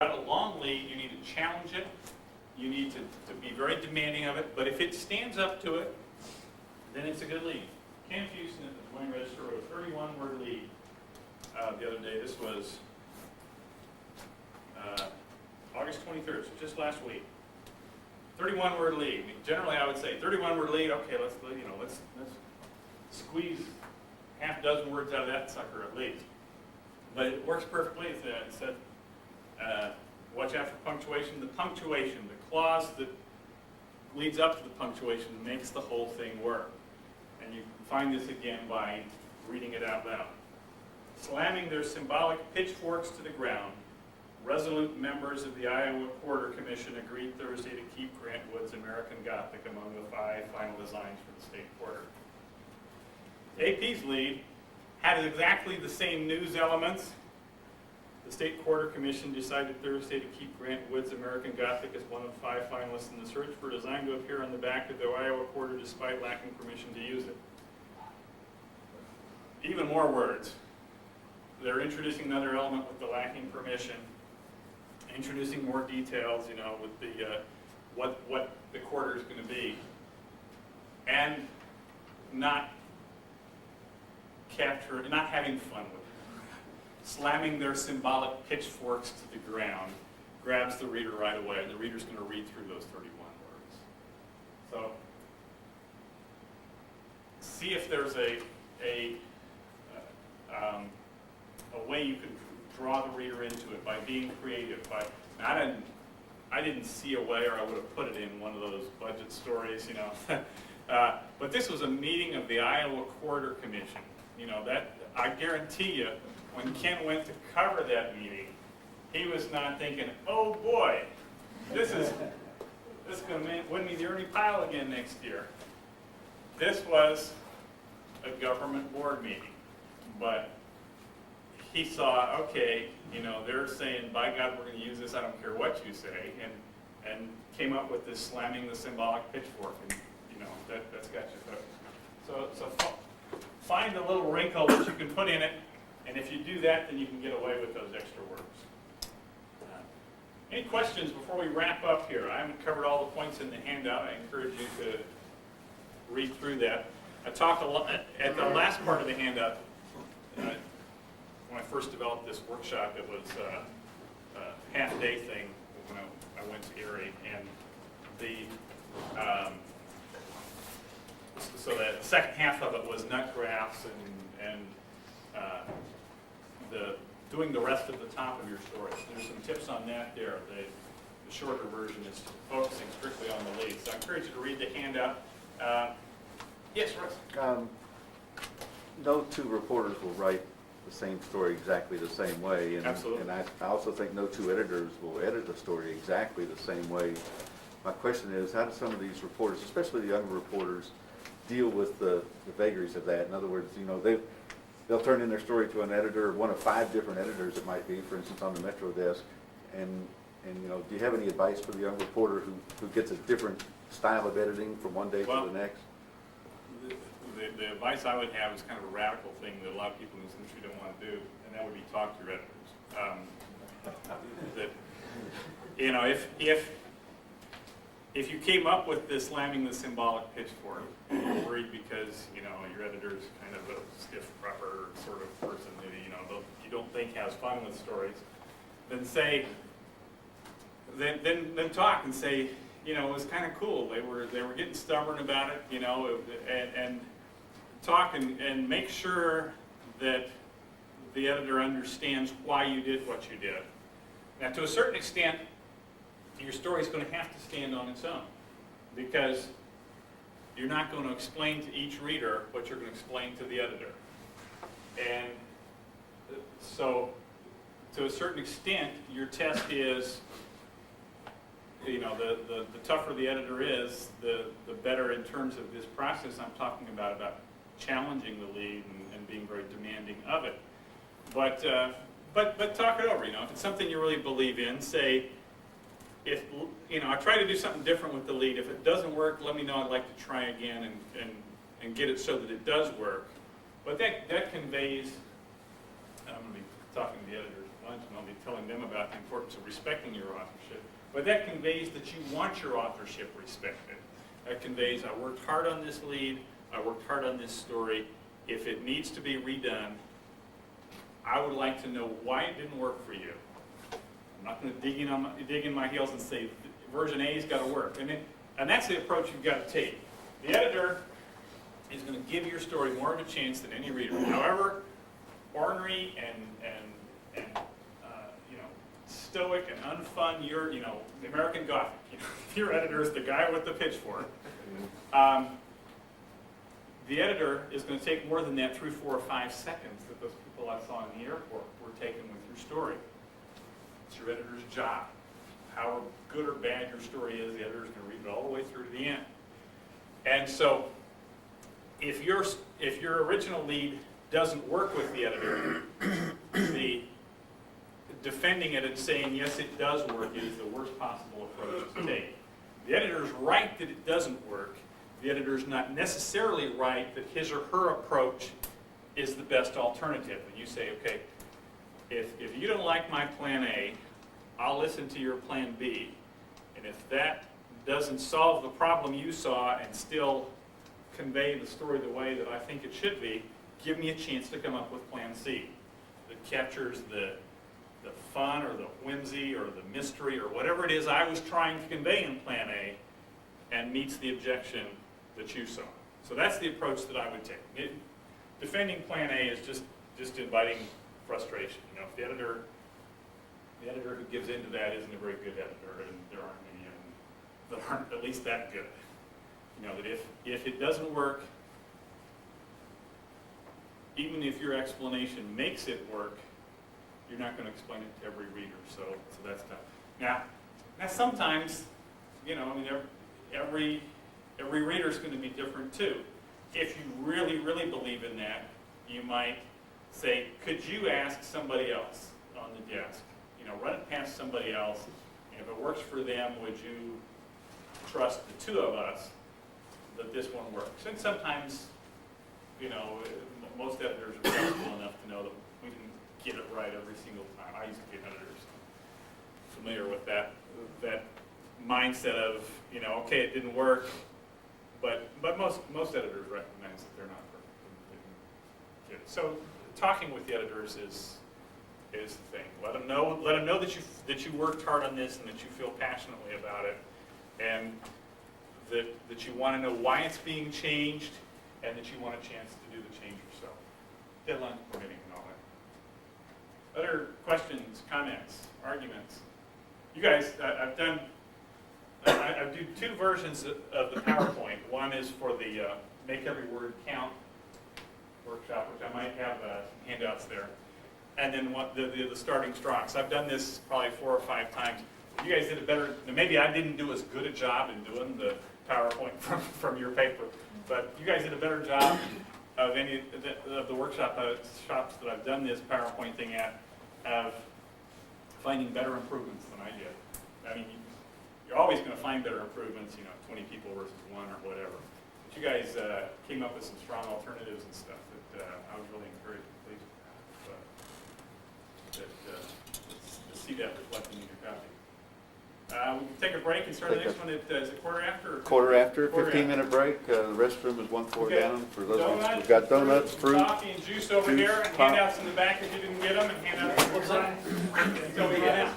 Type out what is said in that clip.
got a long lead, you need to challenge it, you need to be very demanding of it, but if it stands up to it, then it's a good lead. Ken Houston at the Des Moines Register wrote a 31-word lead the other day. This was August 23rd, so just last week. 31-word lead. I mean, generally, I would say 31-word lead. Okay, let's squeeze half dozen words out of that sucker at least. But it works perfectly. It said, watch out for punctuation. The punctuation, the clause that leads up to the punctuation, makes the whole thing work. And you can find this again by reading it out loud. Slamming their symbolic pitchforks to the ground, resolute members of the Iowa Quarter Commission agreed Thursday to keep Grant Wood's American Gothic among the 5 final designs for the state quarter. AP's lead had exactly the same news elements. The State Quarter Commission decided Thursday to keep Grant Wood's American Gothic as one of 5 finalists in the search for a design to appear on the back of the Iowa Quarter despite lacking permission to use it. Even more words. They're introducing another element with the lacking permission, introducing more details, with the what the quarter is going to be, and not having fun with it. Slamming their symbolic pitchforks to the ground grabs the reader right away, and the reader's going to read through those 31 words. So see if there's a way you can draw the reader into it by being creative. I didn't see a way, or I would have put it in one of those budget stories, but this was a meeting of the Iowa Quarter Commission. That I guarantee you, when Ken went to cover that meeting, he was not thinking, "Oh boy, this is going to win me the Ernie Pyle again next year." This was a government board meeting, but he saw, okay, they're saying, by God, we're going to use this, I don't care what you say, and came up with this slamming the symbolic pitchfork, and that's got you hooked. So find a little wrinkle that you can put in it, and if you do that, then you can get away with those extra words. Any questions before we wrap up here? I haven't covered all the points in the handout. I encourage you to read through that. I talked a lot at the last part of the handout. When I first developed this workshop, it was a half-day thing when I went to Erie, and so the second half of it was nut graphs and doing the rest of the top of your story. So there's some tips on that there. The shorter version is focusing strictly on the lead. So I encourage you to read the handout. Yes, Russ? No 2 reporters will write the same story exactly the same way. And, Absolutely. And I also think no 2 editors will edit the story exactly the same way. My question is, how do some of these reporters, especially the younger reporters, deal with the vagaries of that? In other words, they'll turn in their story to an editor, one of 5 different editors it might be, for instance, on the Metro desk. And do you have any advice for the young reporter who gets a different style of editing from one day to the next? The advice I would have is kind of a radical thing that a lot of people in this industry don't want to do, and that would be talk to your editors. If you came up with this slamming the symbolic pitchfork, and you're worried because your editor's kind of a stiff, proper sort of person that you don't think has fun with stories, then talk and say, it was kind of cool. They were getting stubborn about it, and talk and make sure that the editor understands why you did what you did. Now, to a certain extent, your story is going to have to stand on its own, because you're not going to explain to each reader what you're going to explain to the editor. And so, to a certain extent, your test is, the tougher the editor is, the better in terms of this process I'm talking about challenging the lead and being very demanding of it. But talk it over. If it's something you really believe in, say, if I try to do something different with the lead. If it doesn't work, let me know. I'd like to try again and get it so that it does work. But that conveys. I'm going to be talking to the editors. Well, ones, and I'll be telling them about the importance of respecting your authorship. But that conveys that you want your authorship respected. That conveys, I worked hard on this lead, I worked hard on this story. If it needs to be redone, I would like to know why it didn't work for you. I'm not going to dig in my heels and say version A's got to work. And that's the approach you've got to take. The editor is going to give your story more of a chance than any reader. However ornery and stoic and unfun the American Gothic. If your editor is the guy with the pitchfork, the editor is going to take more than that 3, 4, or 5 seconds that those people I saw in the airport were taking with your story. It's your editor's job. How good or bad your story is, the editor is going to read it all the way through to the end. And so, if your original lead doesn't work with the editor, the defending it and saying, yes, it does work, is the worst possible approach to take. The editor's right that it doesn't work. The editor's not necessarily right that his or her approach is the best alternative. And you say, okay, if you don't like my plan A, I'll listen to your plan B. And if that doesn't solve the problem you saw and still convey the story the way that I think it should be, give me a chance to come up with plan C that captures the fun or the whimsy or the mystery or whatever it is I was trying to convey in plan A and meets the objection that you saw. So that's the approach that I would take. Defending plan A is just inviting frustration. If the editor who gives into that isn't a very good editor, and there aren't many of them that aren't at least that good. That if it doesn't work, even if your explanation makes it work, you're not going to explain it to every reader. So that's tough. Now sometimes, every reader is going to be different too. If you really, really believe in that, you might say, could you ask somebody else on the desk? Run it past somebody else, and if it works for them, would you trust the two of us that this one works? And sometimes, most editors are flexible enough to know that we didn't get it right every single time. I used to be an editor, so I'm familiar with that mindset of, okay, it didn't work, but most editors recognize that they're not perfect. So talking with the editors is the thing. Let them know that you worked hard on this and that you feel passionately about it, and that you want to know why it's being changed, and that you want a chance to do the change yourself. Deadline permitting and all that. Other questions, comments, arguments? You guys, I do 2 versions of the PowerPoint. One is for the Make Every Word Count workshop, which I might have handouts there. And then the starting strong. So I've done this probably 4 or 5 times. You guys did a better, maybe I didn't do as good a job in doing the PowerPoint from your paper, but you guys did a better job of any of the workshops that I've done this PowerPoint thing at, of finding better improvements than I did. I mean, you're always going to find better improvements, 20 people versus 1 or whatever. But you guys came up with some strong alternatives and stuff that I was really encouraged and pleased with. To see that reflected in your copy. We can take a break and start the next one at, is it quarter after? Quarter after, 15-minute break. The restroom is 1 floor down. For those of us, we've got donuts, fruit, coffee and juice over here, and handouts in the back if you didn't get them, and handouts on the side until we get in.